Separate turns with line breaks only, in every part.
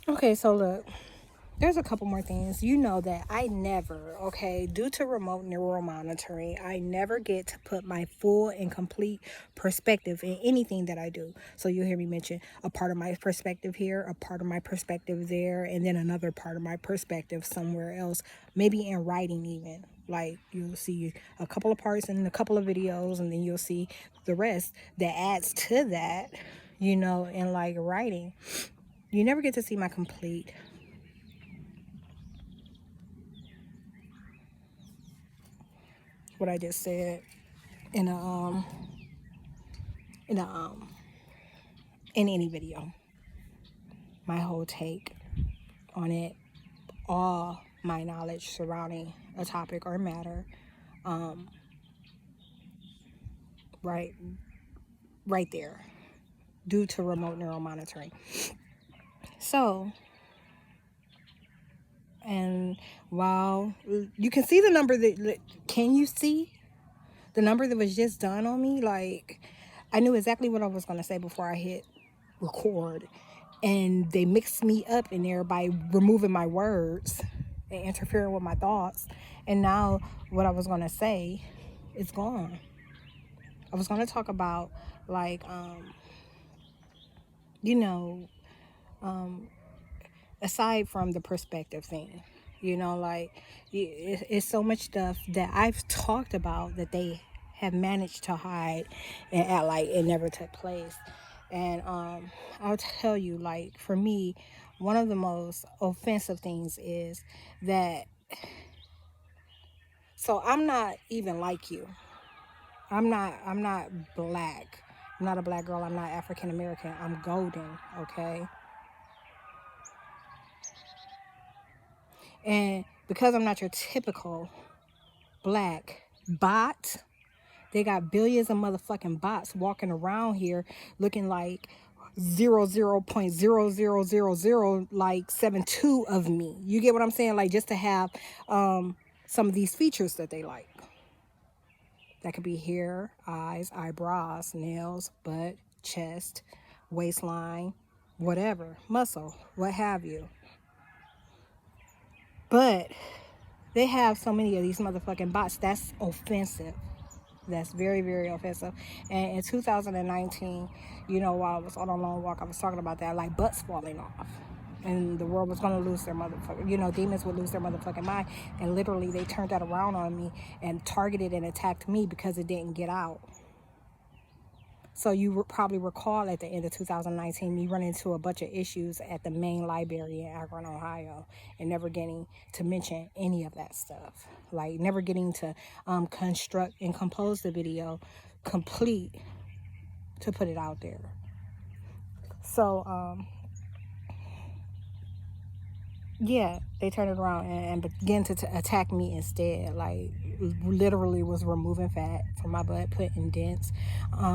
Okay, so look, there's a couple more things. You know that I never, okay, due to remote neural monitoring, I never get to put my full and complete perspective in anything that I do. So you'll hear me mention a part of my perspective here, a part of my perspective there, and then another part of my perspective somewhere else, maybe in writing even. Like you'll see a couple of parts in a couple of videos, and then you'll see the rest that adds to that, in like writing. You never get to see my complete what I just said in a in a in any video. My whole take on it, all my knowledge surrounding a topic or matter, right right there, due to remote neural monitoring. So, and while you can see the number that can you see the number that was just done on me? Like, I knew exactly what I was going to say before I hit record, and they mixed me up in there by removing my words and interfering with my thoughts. And now what I was going to say is gone. I was going to talk about, like, you know aside from the perspective thing, like, it's so much stuff that I've talked about that they have managed to hide and act like it never took place. And I'll tell you, like, for me, one of the most offensive things is that, so I'm not even like you. I'm not black. I'm not a black girl. I'm not African American. I'm golden, okay? And because I'm not your typical black bot, they got billions of motherfucking bots walking around here looking like 00.0000 like 72 of me. You get what I'm saying? Like, just to have some of these features that they like. That could be hair, eyes, eyebrows, nails, butt, chest, waistline, whatever, muscle, what have you. But they have so many of these motherfucking bots. That's offensive. That's very, very offensive. And in 2019, while I was on a long walk, I was talking about that, like butts falling off. And the world was going to lose their motherfucking, demons would lose their motherfucking mind. And literally, they turned that around on me and targeted and attacked me because it didn't get out. So you probably recall at the end of 2019, me running into a bunch of issues at the main library in Akron, Ohio, and never getting to mention any of that stuff. Like, never getting to construct and compose the video complete to put it out there. So, yeah, they turned it around and began to attack me instead. Like, literally was removing fat from my butt, putting dents,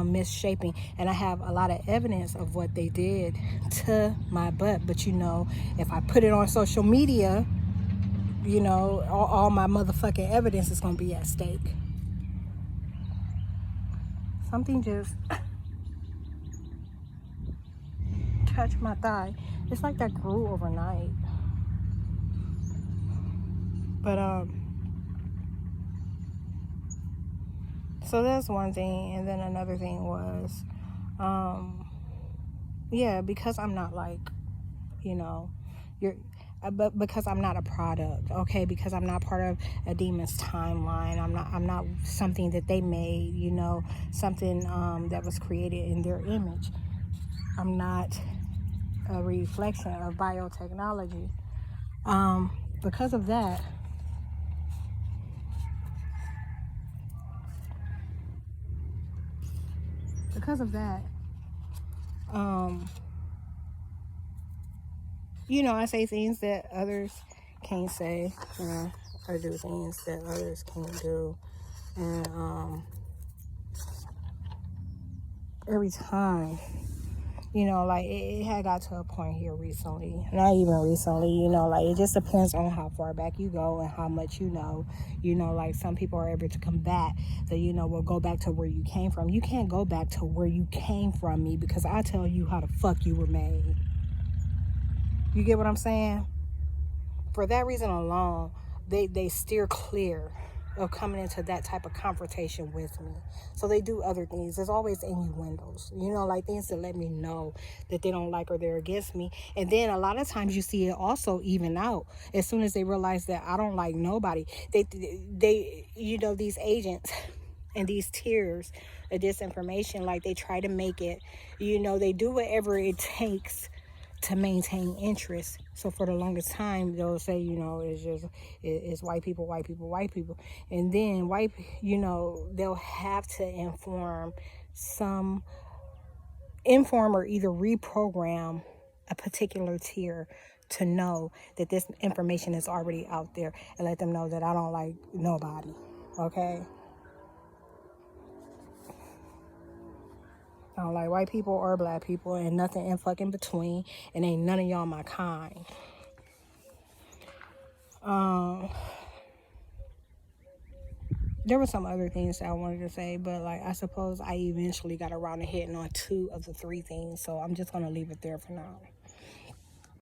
misshaping. And I have a lot of evidence of what they did to my butt. But, if I put it on social media, all my motherfucking evidence is going to be at stake. Something just touched my thigh. It's like that grew overnight. But, so that's one thing. And then another thing was, yeah, because I'm not like, you're, but because I'm not a product, okay, because I'm not part of a demon's timeline. I'm not something that they made, something that was created in their image. I'm not a reflection of biotechnology. Because of that, I say things that others can't say, I do things that others can't do. And every time, like, it had got to a point here recently, not even recently, like, it just depends on how far back you go and how much like, some people are able to combat that, will go back to where you came from. You can't go back to where you came from, me, because I tell you how the fuck you were made. You get what I'm saying? For that reason alone, they steer clear of coming into that type of confrontation with me. So they do other things. There's always innuendos, like things that let me know that they don't like or they're against me. And then a lot of times you see it also even out as soon as they realize that I don't like nobody. These agents and these tiers of disinformation, like they try to make it, they do whatever it takes to maintain interest. So for the longest time, they'll say, it's white people, white people, white people. And then they'll have to inform or either reprogram a particular tier to know that this information is already out there and let them know that I don't like nobody. Okay? I don't like white people or black people and nothing in fucking between. And ain't none of y'all my kind. There were some other things that I wanted to say, but I suppose I eventually got around to hitting on 2 of the 3 things. So I'm just going to leave it there for now.